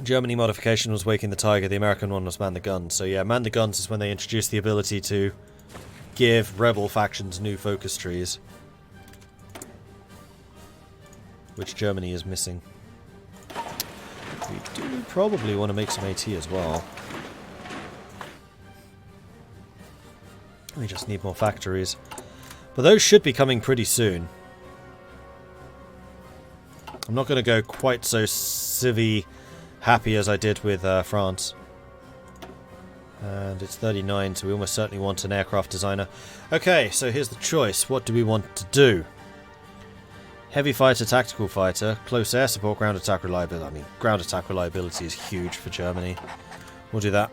Germany modification was waking the tiger, the American one was man the guns. So yeah, man the guns is when they introduced the ability to give rebel factions new focus trees. Which Germany is missing. We do probably want to make some AT as well. We just need more factories. But those should be coming pretty soon. I'm not going to go quite so civvy happy as I did with France. And it's 39, so we almost certainly want an aircraft designer. Okay, so here's the choice. What do we want to do? Heavy fighter, tactical fighter, close air support, ground attack reliability. I mean, ground attack reliability is huge for Germany. We'll do that.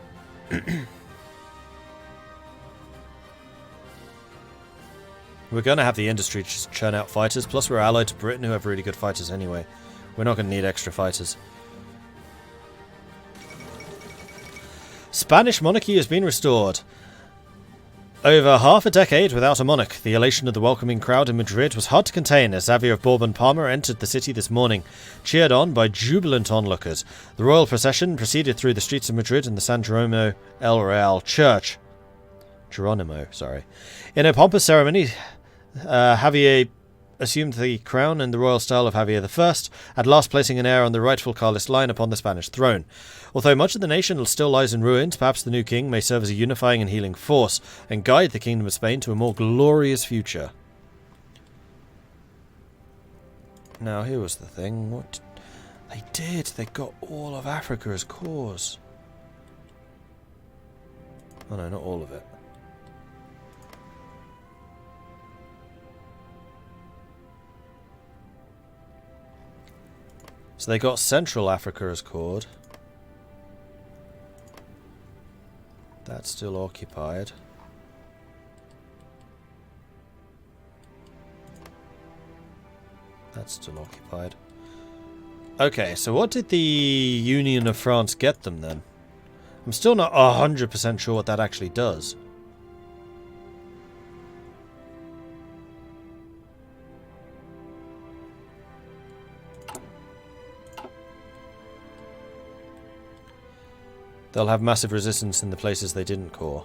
We're going to have the industry just churn out fighters, plus we're allied to Britain who have really good fighters anyway. We're not going to need extra fighters. Spanish monarchy has been restored. Over half a decade without a monarch, the elation of the welcoming crowd in Madrid was hard to contain as Xavier of Bourbon-Parma entered the city this morning, cheered on by jubilant onlookers. The royal procession proceeded through the streets of Madrid and the San Jerónimo el Real church. Geronimo, sorry. In a pompous ceremony, Javier assumed the crown in the royal style of Javier I, at last placing an heir on the rightful Carlist line upon the Spanish throne. Although much of the nation still lies in ruins, perhaps the new king may serve as a unifying and healing force, and guide the Kingdom of Spain to a more glorious future. Now, here was the thing. What they did, they got all of Africa as cores. Oh no, not all of it. So they got Central Africa as cord. That's still occupied. That's still occupied. Okay, so what did the Union of France get them then? I'm still not 100% sure what that actually does. They'll have massive resistance in the places they didn't core.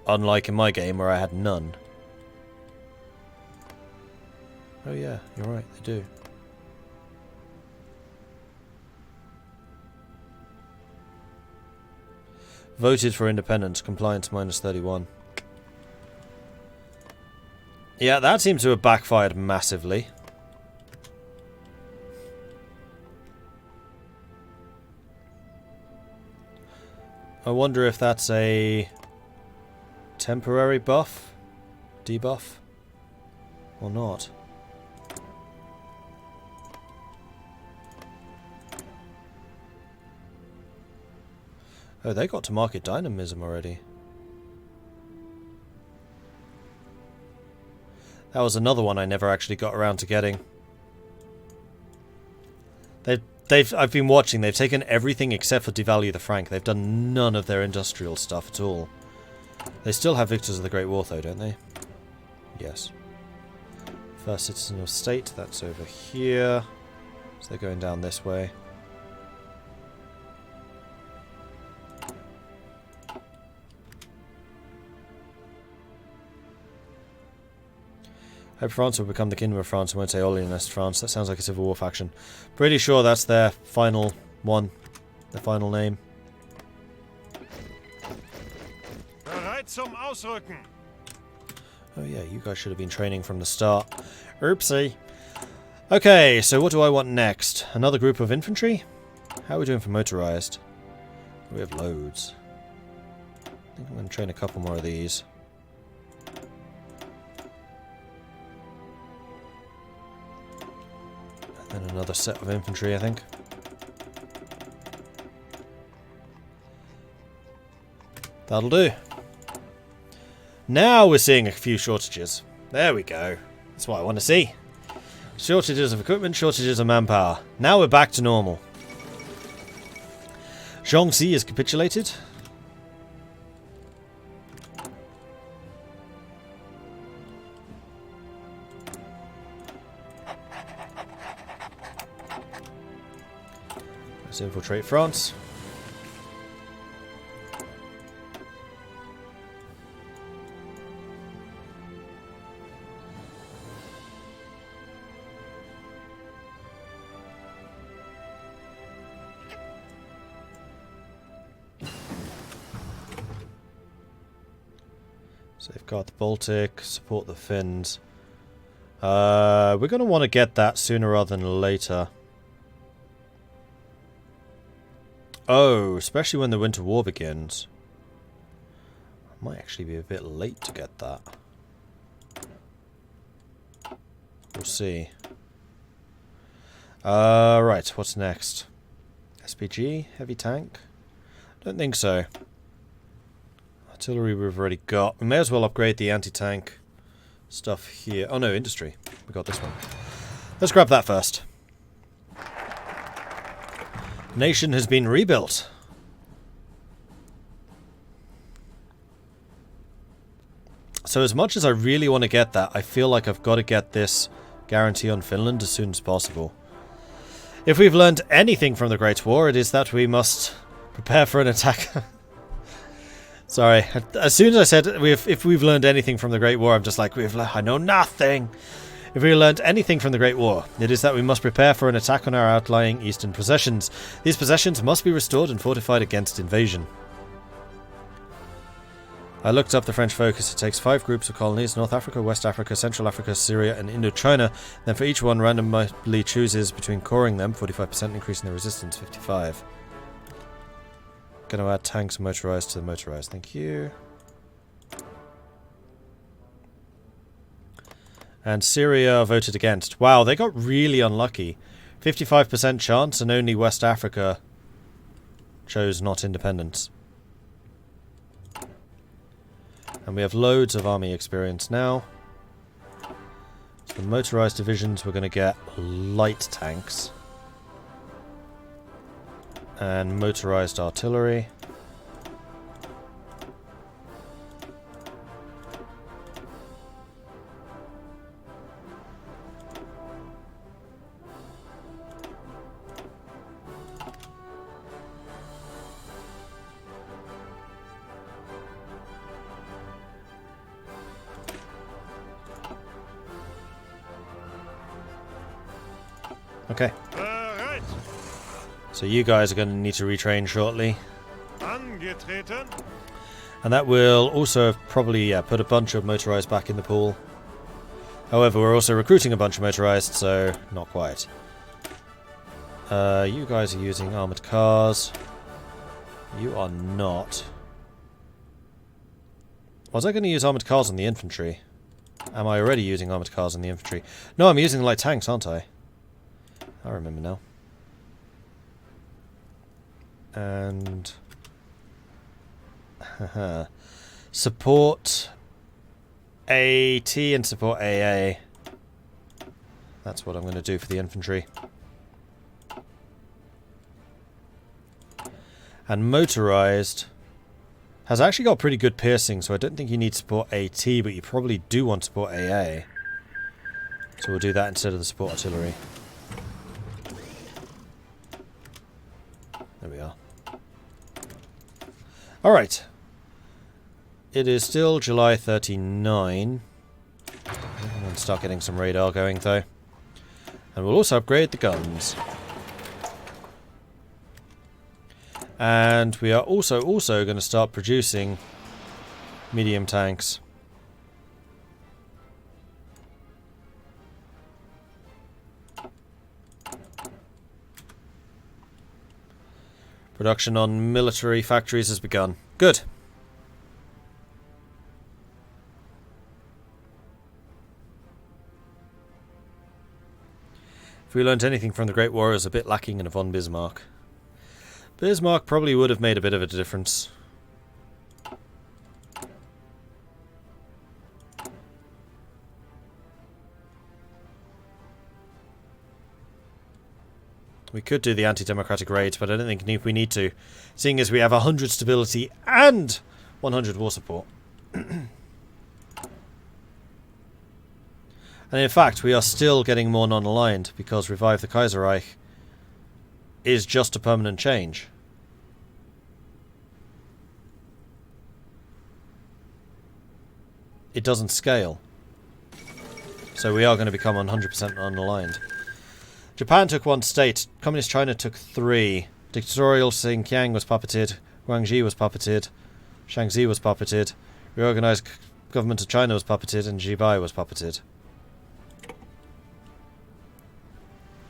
Unlike in my game where I had none. Oh yeah, you're right, they do. Voted for independence, compliance -31. Yeah, that seems to have backfired massively. I wonder if that's a temporary buff, debuff, or not. Oh, they got to market dynamism already. That was another one I never actually got around to getting. I've been watching, they've taken everything except for devalue the franc. They've done none of their industrial stuff at all. They still have Victors of the Great War though, don't they? Yes. First Citizen of State, that's over here. So they're going down this way. Hope France will become the Kingdom of France and won't say Orleanist France. That sounds like a Civil War faction. Pretty sure that's their final one. Their final name. Bereit zum Ausrücken. Oh yeah, you guys should have been training from the start. Oopsie. Okay, so what do I want next? Another group of infantry? How are we doing for motorized? We have loads. I think I'm going to train a couple more of these. And another set of infantry, I think. That'll do. Now we're seeing a few shortages. There we go. That's what I want to see. Shortages of equipment, shortages of manpower. Now we're back to normal. Zhongxi has capitulated. Let's infiltrate France. Safeguard the Baltic, support the Finns. We're going to want to get that sooner rather than later. Oh, especially when the Winter War begins. I might actually be a bit late to get that. We'll see. Right, what's next? SPG? Heavy tank? Don't think so. Artillery we've already got. We may as well upgrade the anti-tank stuff here. Oh no, industry. We got this one. Let's grab that first. Nation has been rebuilt. So as much as I really want to get that, I feel like I've got to get this guarantee on Finland as soon as possible. If we've learned anything from the Great War, it is that we must prepare for an attack. Sorry, as soon as I said if we've learned anything from the Great War, I'm just like, I know nothing. If we learned anything from the Great War, it is that we must prepare for an attack on our outlying eastern possessions. These possessions must be restored and fortified against invasion. I looked up the French focus. It takes 5 groups of colonies: North Africa, West Africa, Central Africa, Syria and Indochina. Then for each one randomly chooses between coring them, 45% increasing their resistance, 55. Going to add tanks motorized to the motorized. Thank you. And Syria voted against. Wow, they got really unlucky. 55% chance and only West Africa chose not independence. And we have loads of army experience now. So the motorized divisions, we're going to get light tanks. And motorized artillery. Okay. Bereit. So you guys are going to need to retrain shortly. Angetreten. And that will also probably put a bunch of motorized back in the pool. However, we're also recruiting a bunch of motorized, so not quite. You guys are using armoured cars. You are not. Was I going to use armoured cars on the infantry? Am I already using armoured cars on the infantry? No, I'm using light tanks, aren't I? I remember now. And support AT and support AA. That's what I'm going to do for the infantry. And motorized has actually got pretty good piercing, so I don't think you need support AT, but you probably do want support AA. So we'll do that instead of the support artillery. There we are. Alright. It is still July 39. I'm going to start getting some radar going, though. And we'll also upgrade the guns. And we are also going to start producing medium tanks. Production on military factories has begun. Good. If we learnt anything from the Great War, it was a bit lacking in a von Bismarck. Bismarck probably would have made a bit of a difference. We could do the anti-democratic raids, but I don't think we need to, seeing as we have 100 stability and 100 war support. And in fact, we are still getting more non-aligned, because Revive the Kaiserreich is just a permanent change. It doesn't scale. So we are going to become 100% unaligned. Japan took 1 state. Communist China took 3. Dictatorial Xinjiang was puppeted. Guangxi was puppeted. Shaanxi was puppeted. Reorganized government of China was puppeted. And Zhibei was puppeted.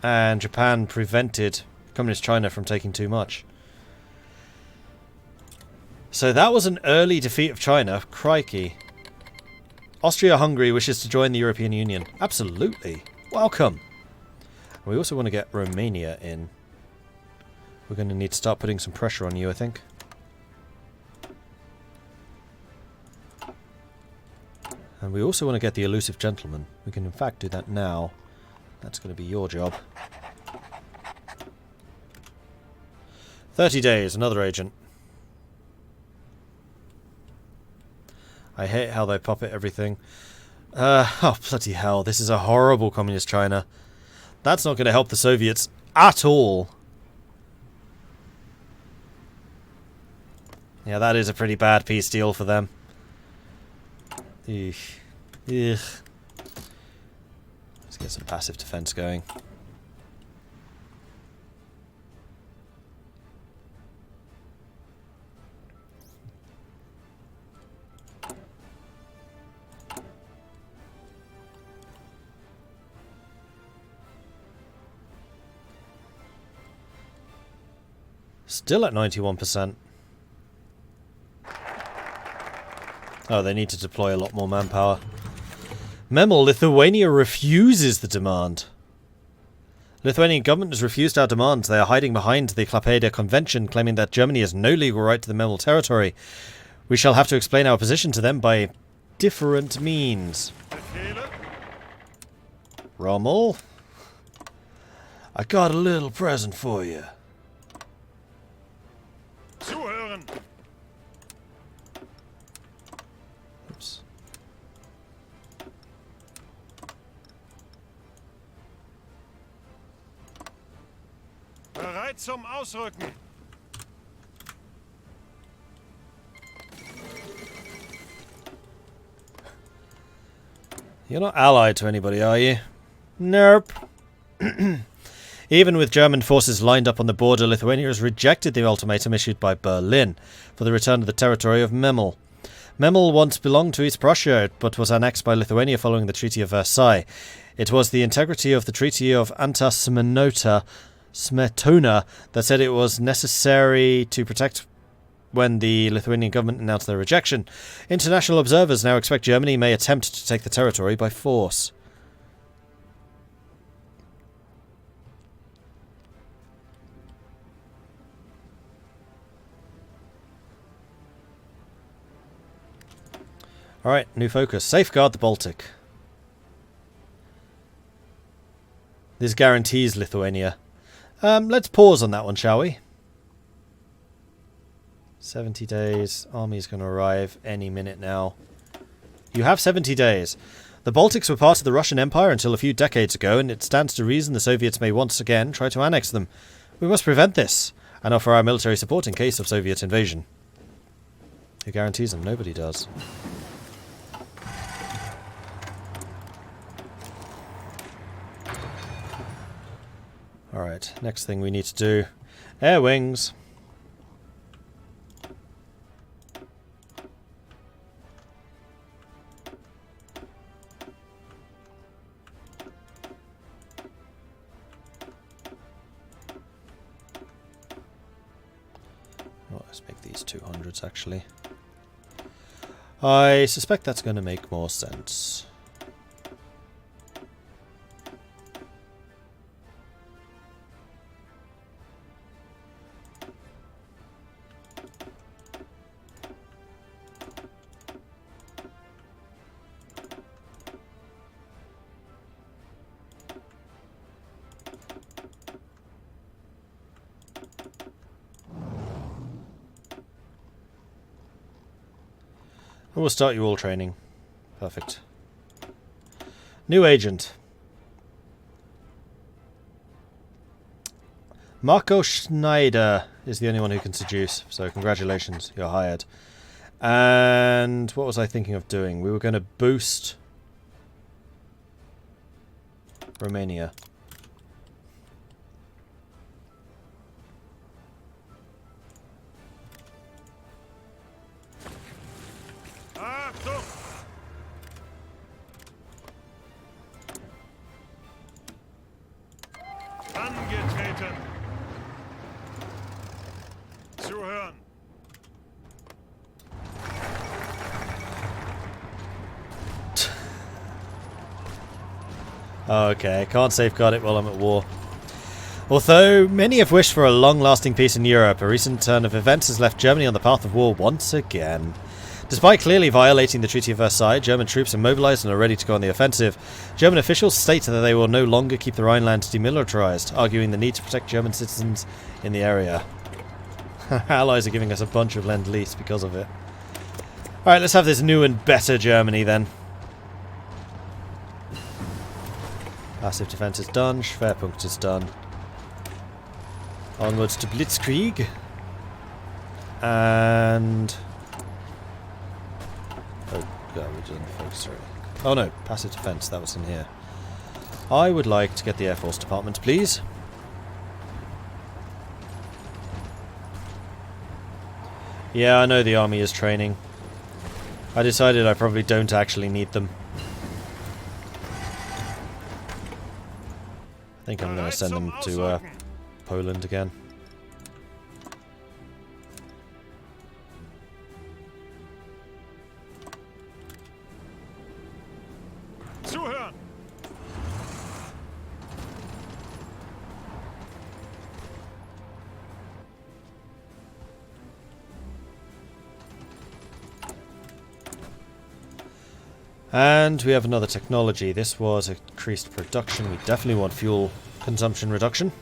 And Japan prevented Communist China from taking too much. So that was an early defeat of China. Crikey. Austria-Hungary wishes to join the European Union. Absolutely. Welcome. We also want to get Romania in. We're going to need to start putting some pressure on you, I think. And we also want to get the elusive gentleman. We can in fact do that now. That's going to be your job. 30 days, another agent. I hate how they puppet everything. Oh, bloody hell. This is a horrible communist China. That's not going to help the Soviets at all. Yeah, that is a pretty bad peace deal for them. Eesh. Ugh. Let's get some passive defense going. Still at 91%. Oh, they need to deploy a lot more manpower. Memel, Lithuania refuses the demand. Lithuanian government has refused our demands. They are hiding behind the Klaipeda Convention, claiming that Germany has no legal right to the Memel territory. We shall have to explain our position to them by different means. Rommel, I got a little present for you. Zuhören. Oops. Bereit zum Ausrücken. You're not allied to anybody, are you? Nope. Even with German forces lined up on the border, Lithuania has rejected the ultimatum issued by Berlin for the return of the territory of Memel. Memel once belonged to East Prussia, but was annexed by Lithuania following the Treaty of Versailles. It was the integrity of the Treaty of Smetona that said it was necessary to protect when the Lithuanian government announced their rejection. International observers now expect Germany may attempt to take the territory by force. Alright, new focus. Safeguard the Baltic. This guarantees Lithuania. Let's pause on that one, shall we? 70 days. Army's going to arrive any minute now. You have 70 days. The Baltics were part of the Russian Empire until a few decades ago, and it stands to reason the Soviets may once again try to annex them. We must prevent this, and offer our military support in case of Soviet invasion. Who guarantees them? Nobody does. Alright, next thing we need to do. Air wings. Well, let's make these 200s actually. I suspect that's going to make more sense. We'll start you all training. Perfect. New agent. Marco Schneider is the only one who can seduce, so congratulations, you're hired. And what was I thinking of doing? We were going to boost Romania. Achtung! Angetreten! Zuhören! Okay, I can't safeguard it while I'm at war. Although many have wished for a long-lasting peace in Europe, a recent turn of events has left Germany on the path of war once again. Despite clearly violating the Treaty of Versailles, German troops are mobilised and are ready to go on the offensive. German officials state that they will no longer keep the Rhineland demilitarised, arguing the need to protect German citizens in the area. Allies are giving us a bunch of Lend-Lease because of it. Alright, let's have this new and better Germany then. Passive defence is done, Schwerpunkt is done. Onwards to Blitzkrieg. And... oh, God, we're doing focus already. Oh no, passive defence, that was in here. I would like to get the Air Force Department, please. Yeah, I know the army is training. I decided I probably don't actually need them. I think I'm going to send them to Poland again. Zuhören! And we have another technology. This was increased production. We definitely want fuel consumption reduction.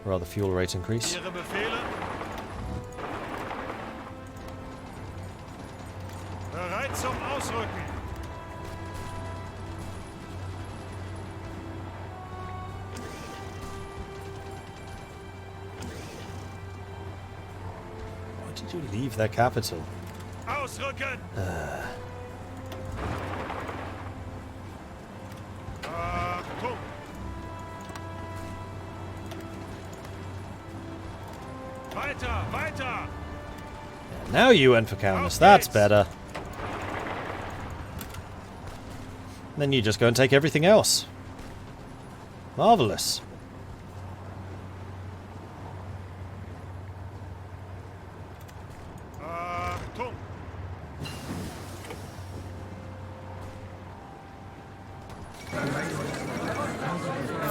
Or rather, fuel rate increase. Ihre Befehle? Bereit zum Ausrücken! Why did you leave their capital? Ausrücken! Achtung! Weiter, weiter! Now you went for Kaunas. That's better. Then you just go and take everything else. Marvellous. Achtung!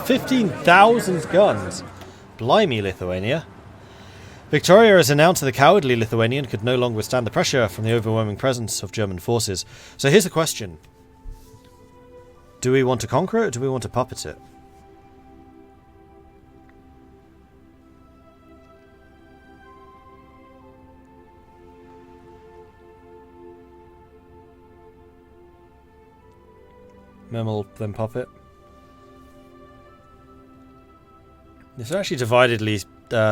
15,000 guns. Blimey, Lithuania. Victoria has announced that the cowardly Lithuanian could no longer withstand the pressure from the overwhelming presence of German forces. So here's the question. Do we want to conquer it or do we want to puppet it? Memel, then puppet. It's actually dividedly,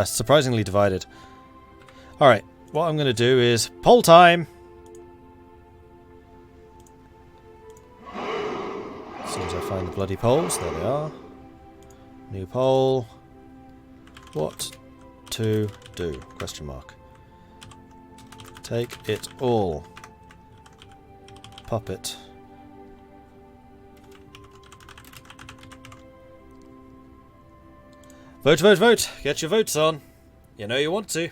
surprisingly divided. Alright, what I'm going to do is poll time! As soon as I find the bloody polls, there they are. New poll. What to do? Question mark. Take it all. Puppet. Vote, vote, vote! Get your votes on. You know you want to.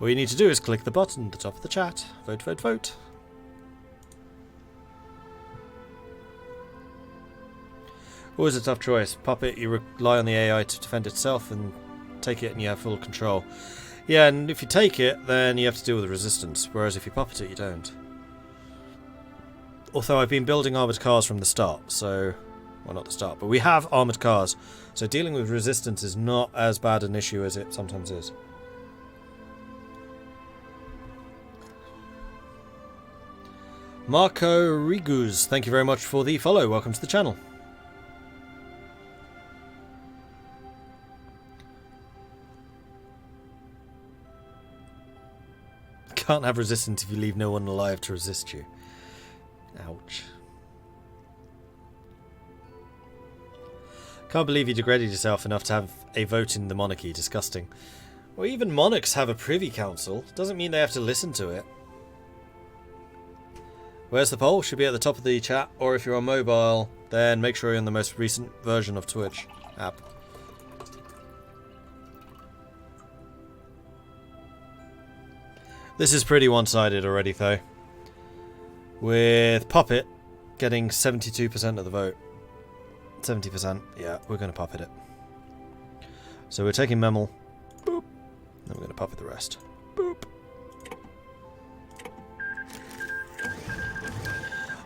All you need to do is click the button at the top of the chat. Vote, vote, vote. Always a tough choice. Puppet, you rely on the AI to defend itself, and take it and you have full control. Yeah, and if you take it, then you have to deal with the resistance, whereas if you puppet it, you don't. Although I've been building armoured cars from the start, so... well, not the start, but we have armoured cars, so dealing with resistance is not as bad an issue as it sometimes is. Marco Riguz, thank you very much for the follow. Welcome to the channel. can't have resistance if you leave no one alive to resist you. Ouch. Can't believe you degraded yourself enough to have a vote in the monarchy. Disgusting. Well, even monarchs have a privy council. Doesn't mean they have to listen to it. Where's the poll? Should be at the top of the chat, or if you're on mobile, then make sure you're on the most recent version of Twitch app. This is pretty one-sided already, though. With Puppet getting 72% of the vote. 70%. Yeah, we're going to Puppet it. So we're taking Memel. Boop. Then we're going to Puppet the rest. Boop.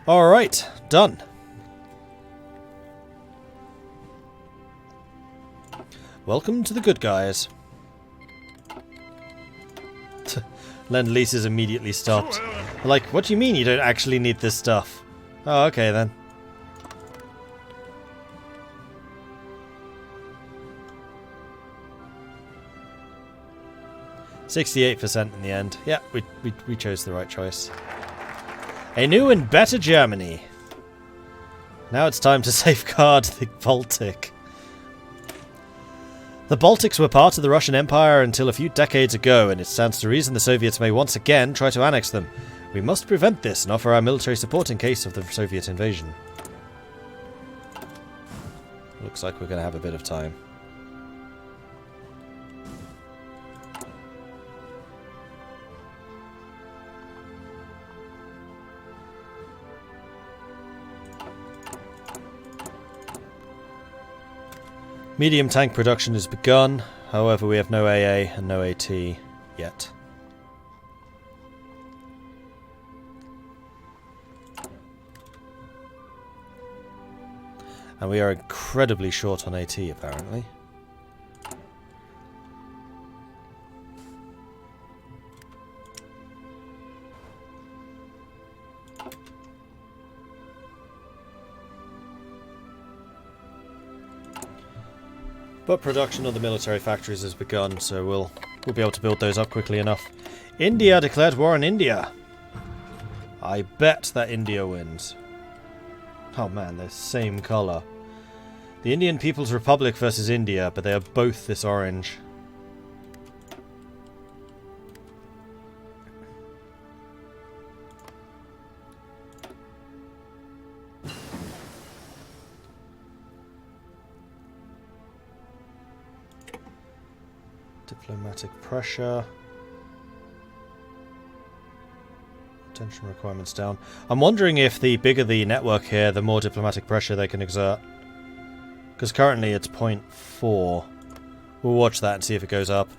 Alright, done. Welcome to the good guys. Lend-Lease is immediately stopped. Like, what do you mean you don't actually need this stuff? Oh, okay then. %68% in the end. Yeah, we chose the right choice. A new and better Germany. Now it's time to safeguard the Baltic. The Baltics were part of the Russian Empire until a few decades ago, and it stands to reason the Soviets may once again try to annex them. We must prevent this and offer our military support in case of the Soviet invasion. Looks like we're going to have a bit of time. Medium tank production has begun, however we have no AA and no AT yet. And we are incredibly short on AT apparently. But production of the military factories has begun, so we'll be able to build those up quickly enough. India declared war on India. I bet that India wins. Oh man, they're the same colour. The Indian People's Republic versus India, but they are both this orange. Diplomatic pressure. Attention requirements down. I'm wondering if the bigger the network here, the more diplomatic pressure they can exert. Because currently it's 0.4. We'll watch that and see if it goes up.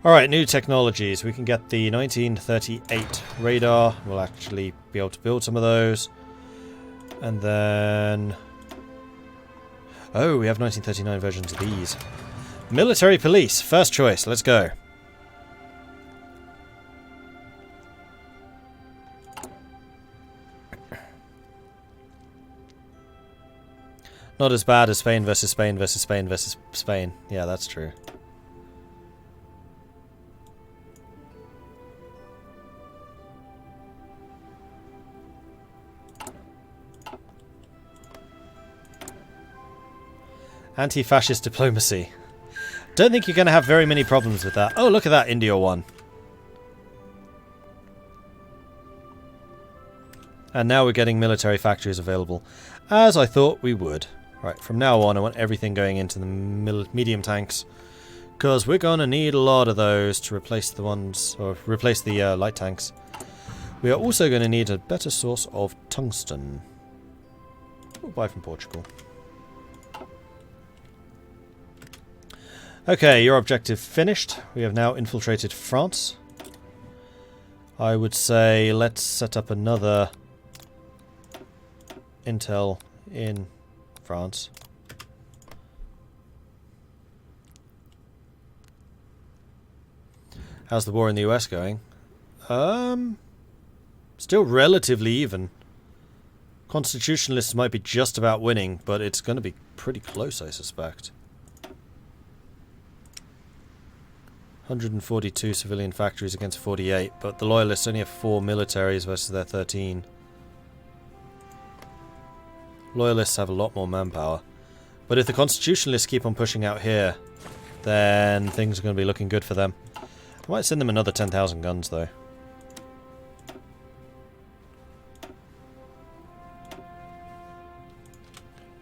Alright, new technologies. We can get the 1938 radar. We'll actually be able to build some of those. And then... oh, we have 1939 versions of these. Military police, first choice, let's go. Not as bad as Spain versus Spain versus Spain versus Spain. Yeah, that's true. Anti-fascist diplomacy. Don't think you're going to have very many problems with that. Oh, look at that, India won. And now we're getting military factories available, as I thought we would. Right, from now on I want everything going into the medium tanks, because we're going to need a lot of those to replace the ones, or replace the light tanks. We are also going to need a better source of tungsten. We'll buy from Portugal. Okay, your objective finished. We have now infiltrated France. I would say let's set up another intel in France. How's the war in the US going? Still relatively even. Constitutionalists might be just about winning, but it's going to be pretty close, I suspect. 142 civilian factories against 48, but the Loyalists only have 4 militaries versus their 13. Loyalists have a lot more manpower. But if the Constitutionalists keep on pushing out here, then things are going to be looking good for them. I might send them another 10,000 guns, though.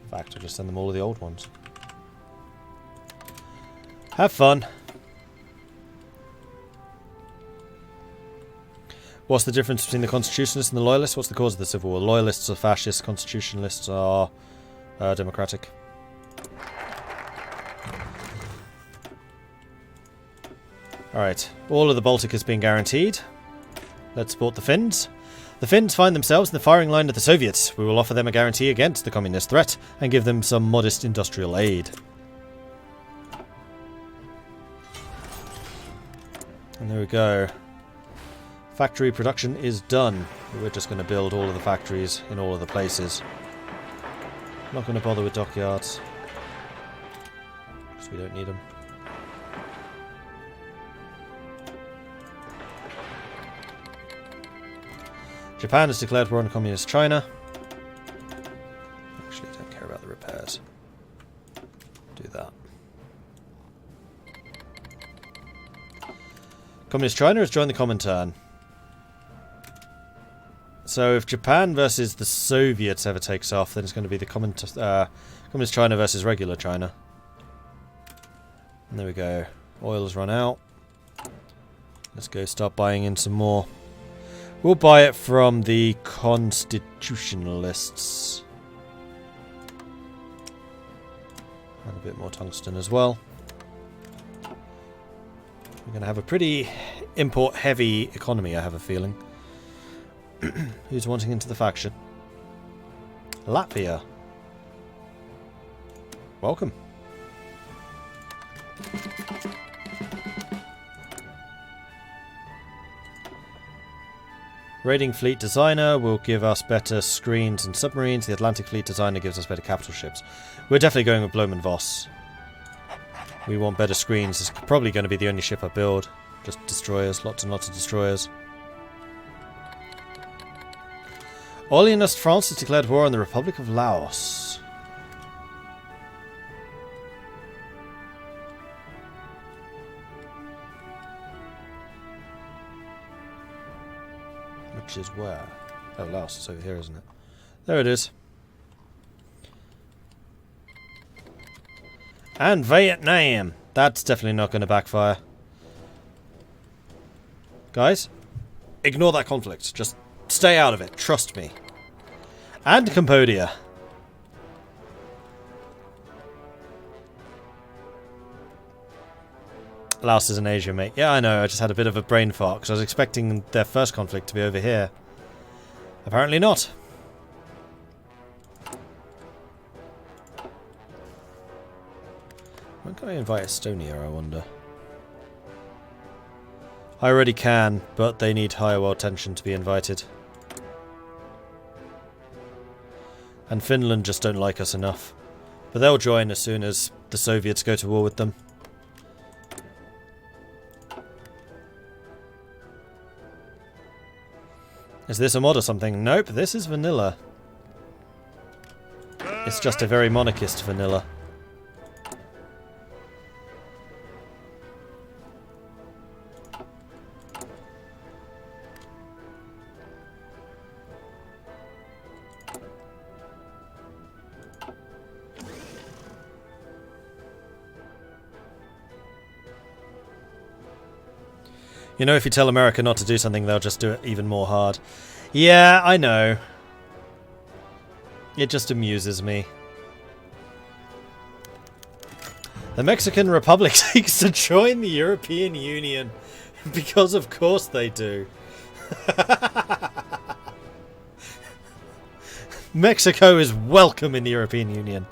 In fact, I'll just send them all of the old ones. Have fun. What's the difference between the Constitutionalists and the Loyalists? What's the cause of the Civil War? Loyalists are fascist, Constitutionalists are democratic. Alright, all of the Baltic has been guaranteed. Let's support the Finns. The Finns find themselves in the firing line of the Soviets. We will offer them a guarantee against the communist threat and give them some modest industrial aid. And there we go. Factory production is done. We're just going to build all of the factories in all of the places. Not going to bother with dockyards, because we don't need them. Japan has declared war on communist China. Actually, I don't care about the repairs. Do that. Communist China has joined the Comintern. So if Japan versus the Soviets ever takes off, then it's going to be the Communist China versus regular China. And there we go. Oil has run out. Let's go start buying in some more. We'll buy it from the Constitutionalists. And a bit more tungsten as well. We're going to have a pretty import-heavy economy, I have a feeling. Who's wanting into the faction? Latvia. Welcome. Raiding Fleet Designer will give us better screens and submarines. The Atlantic Fleet Designer gives us better capital ships. We're definitely going with Blohm & Voss. We want better screens. It's probably going to be the only ship I build. Just destroyers. Lots and lots of destroyers. Orleanist France has declared war on the Republic of Laos. Which is where? Oh, Laos is over here, isn't it? There it is. And Vietnam. That's definitely not going to backfire. Guys, ignore that conflict. Just stay out of it. Trust me. And Cambodia. Laos is in Asia, mate. Yeah, I know. I just had a bit of a brain fart because I was expecting their first conflict to be over here. Apparently not. When can I invite Estonia, I wonder? I already can, but they need higher world tension to be invited. And Finland just don't like us enough. But they'll join as soon as the Soviets go to war with them. Is this a mod or something? Nope, this is vanilla. It's just a very monarchist vanilla. You know, if you tell America not to do something, they'll just do it even more hard. Yeah, I know. It just amuses me. The Mexican Republic seeks to join the European Union. Because of course they do. Mexico is welcome in the European Union.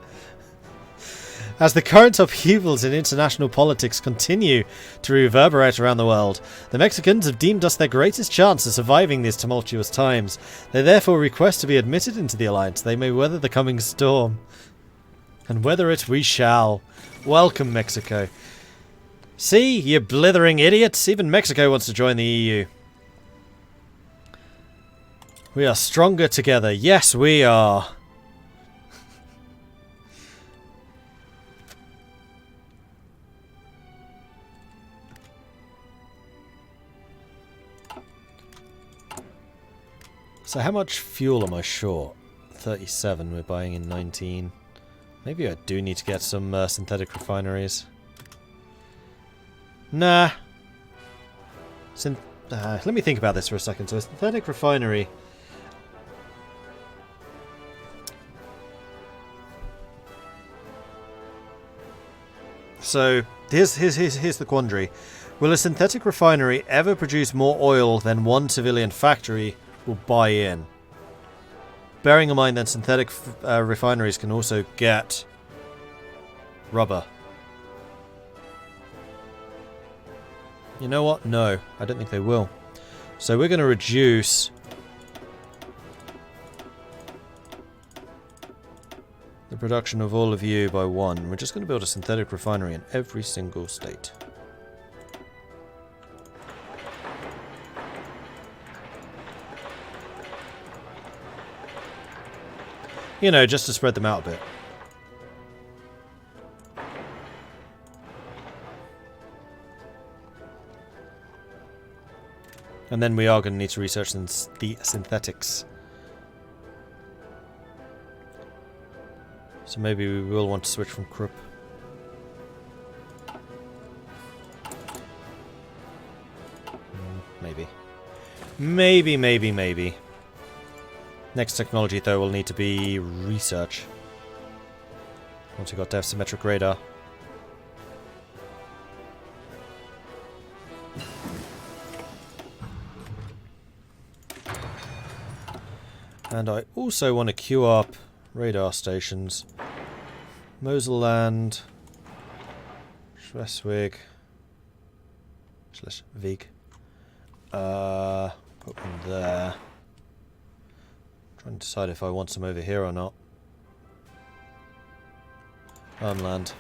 As the current upheavals in international politics continue to reverberate around the world, the Mexicans have deemed us their greatest chance of surviving these tumultuous times. They therefore request to be admitted into the alliance. They may weather the coming storm. And weather it we shall. Welcome, Mexico. See, you blithering idiots. Even Mexico wants to join the EU. We are stronger together. Yes, we are. So how much fuel am I short? 37, we're buying in 19. Maybe I do need to get some synthetic refineries. Nah. Let me think about this for a second. So a synthetic refinery... So, here's the quandary. Will a synthetic refinery ever produce more oil than one civilian factory will buy in? Bearing in mind that synthetic refineries can also get rubber. You know what? No, I don't think they will. So we're going to reduce the production of all of you by 1. We're just going to build a synthetic refinery in every single state. You know, just to spread them out a bit. And then we are going to need to research the synthetics. So maybe we will want to switch from Krupp. Maybe. Maybe. Next technology, though, will need to be research. Once we've got to have symmetric radar. And I also want to queue up radar stations. Moselland, Schleswig, Schleswig. Put one there. Trying to decide if I want some over here or not. Rhineland.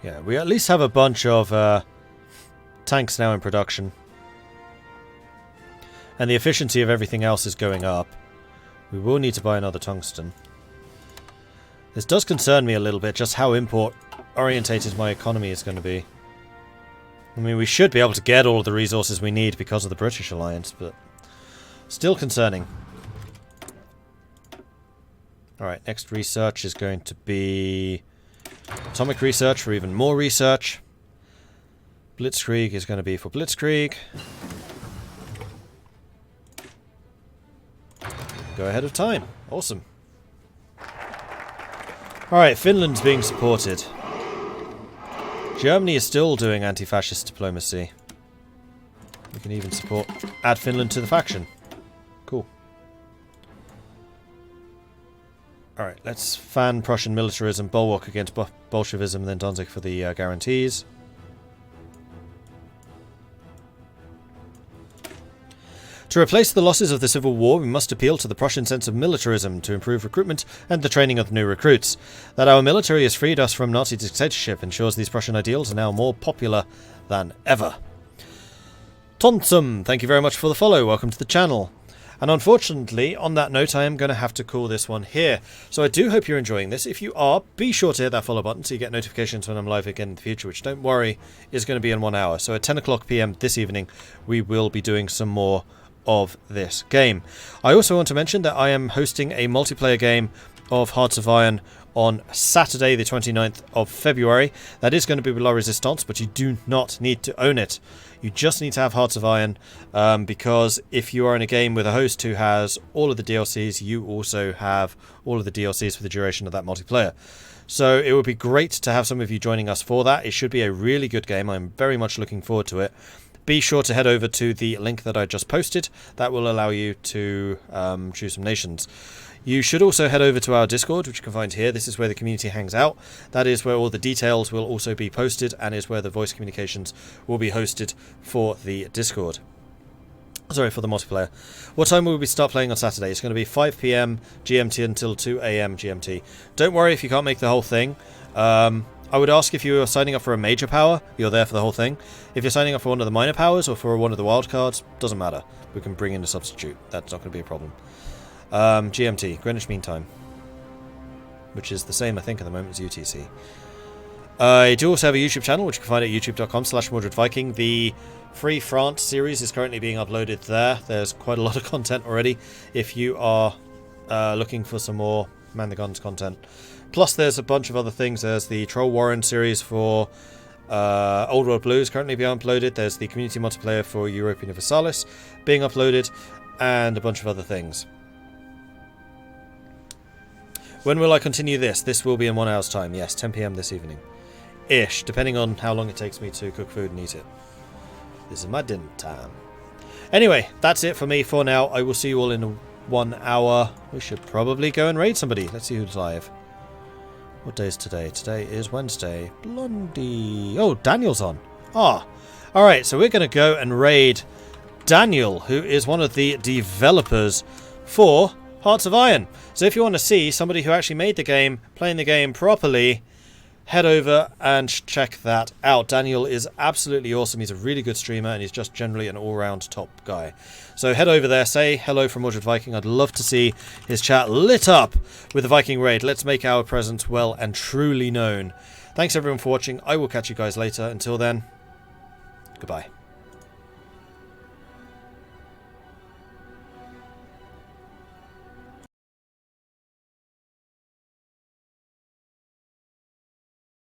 Yeah, we at least have a bunch of tanks now in production. And the efficiency of everything else is going up. We will need to buy another tungsten. This does concern me a little bit, just how import-orientated my economy is going to be. I mean, we should be able to get all of the resources we need because of the British alliance, but still concerning. Alright, next research is going to be atomic research for even more research. Blitzkrieg is going to be for Blitzkrieg. Go ahead of time. Awesome. Alright, Finland's being supported. Germany is still doing anti-fascist diplomacy. We can even add Finland to the faction. Cool. Alright, let's fan Prussian militarism, bulwark against Bolshevism, and then Danzig for the guarantees. To replace the losses of the Civil War, we must appeal to the Prussian sense of militarism to improve recruitment and the training of new recruits. That our military has freed us from Nazi dictatorship ensures these Prussian ideals are now more popular than ever. Tonsum, thank you very much for the follow. Welcome to the channel. And unfortunately, on that note, I am going to have to call this one here. So I do hope you're enjoying this. If you are, be sure to hit that follow button so you get notifications when I'm live again in the future, which, don't worry, is going to be in 1 hour. So at 10 o'clock PM this evening, we will be doing some more of this game. I also want to mention that I am hosting a multiplayer game of Hearts of Iron on Saturday, the 29th of February. That is going to be with La Resistance, but you do not need to own it. You just need to have Hearts of Iron, because if you are in a game with a host who has all of the DLCs, you also have all of the DLCs for the duration of that multiplayer. So it would be great to have some of you joining us for that. It should be a really good game. I'm very much looking forward to it. be sure to head over to the link that I just posted. That will allow you to choose some nations. You should also head over to our Discord, which you can find here. This is where the community hangs out. That is where all the details will also be posted, and is where the voice communications will be hosted for the Discord. Sorry, for the multiplayer. What time will we start playing on Saturday? It's going to be 5 PM GMT until 2 AM GMT. Don't worry if you can't make the whole thing. I would ask if you are signing up for a major power, you're there for the whole thing. If you're signing up for one of the minor powers or for one of the wild cards, doesn't matter. We can bring in a substitute. That's not going to be a problem. GMT, Greenwich Mean Time, which is the same, I think, at the moment as UTC. I do also have a YouTube channel, which you can find at youtube.com/MordredViking. The Free France series is currently being uploaded there. There's quite a lot of content already if you are looking for some more Man the Guns content. Plus, there's a bunch of other things. There's the Troll Warren series for Old World Blues currently being uploaded. There's the community multiplayer for Europa Universalis being uploaded, and a bunch of other things. When will I continue this? This will be in 1 hour's time. Yes, 10 PM this evening. Ish, depending on how long it takes me to cook food and eat it. This is my dinner time. Anyway, that's it for me for now. I will see you all in 1 hour. We should probably go and raid somebody. Let's see who's live. What day is today? Today is Wednesday. Blondie. Oh, Daniel's on. Ah. Alright, so we're going to go and raid Daniel, who is one of the developers for Hearts of Iron. So if you want to see somebody who actually made the game, playing the game properly, head over and check that out. Daniel is absolutely awesome. He's a really good streamer, and he's just generally an all-round top guy. So head over there, say hello from Mordred Viking. I'd love to see his chat lit up with the Viking raid. Let's make our presence well and truly known. Thanks everyone for watching. I will catch you guys later. Until then, goodbye.